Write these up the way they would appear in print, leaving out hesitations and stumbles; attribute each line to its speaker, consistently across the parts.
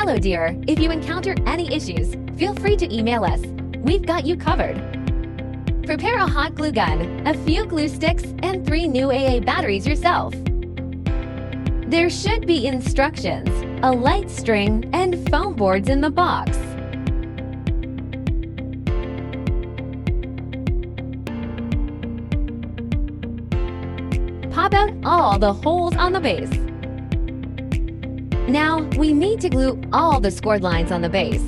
Speaker 1: Hello dear, if you encounter any issues, feel free to email us. We've got you covered. Prepare a hot glue gun, a few glue sticks, and 3 new AA batteries yourself. There should be instructions, a light string, and foam boards in the box. Pop out all the holes on the base. Now, we need to glue all the scored lines on the base.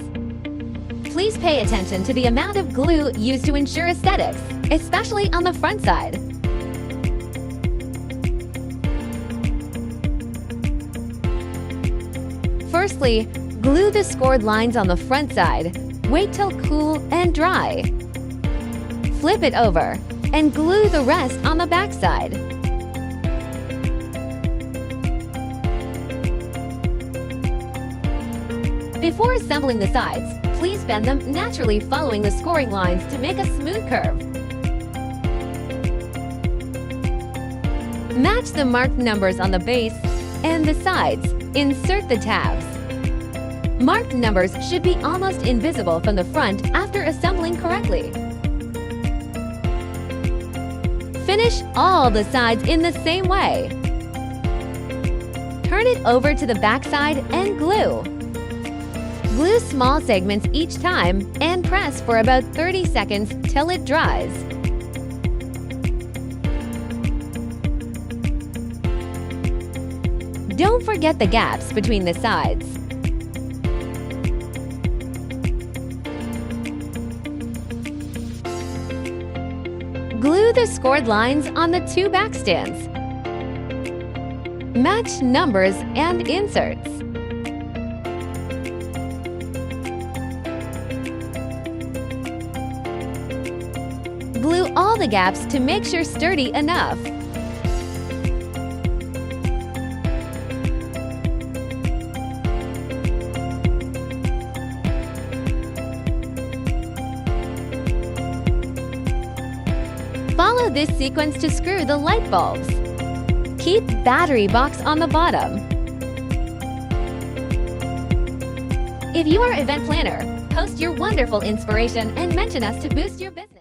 Speaker 1: Please pay attention to the amount of glue used to ensure aesthetics, especially on the front side. Firstly, glue the scored lines on the front side. Wait till cool and dry. Flip it over and glue the rest on the back side. Before assembling the sides, please bend them naturally following the scoring lines to make a smooth curve. Match the marked numbers on the base and the sides. Insert the tabs. Marked numbers should be almost invisible from the front after assembling correctly. Finish all the sides in the same way. Turn it over to the back side and glue. Glue small segments each time and press for about 30 seconds till it dries. Don't forget the gaps between the sides. Glue the scored lines on the 2 back stands. Match numbers and inserts. Glue all the gaps to make sure sturdy enough. Follow this sequence to screw the light bulbs. Keep battery box on the bottom. If you are an event planner, post your wonderful inspiration and mention us to boost your business.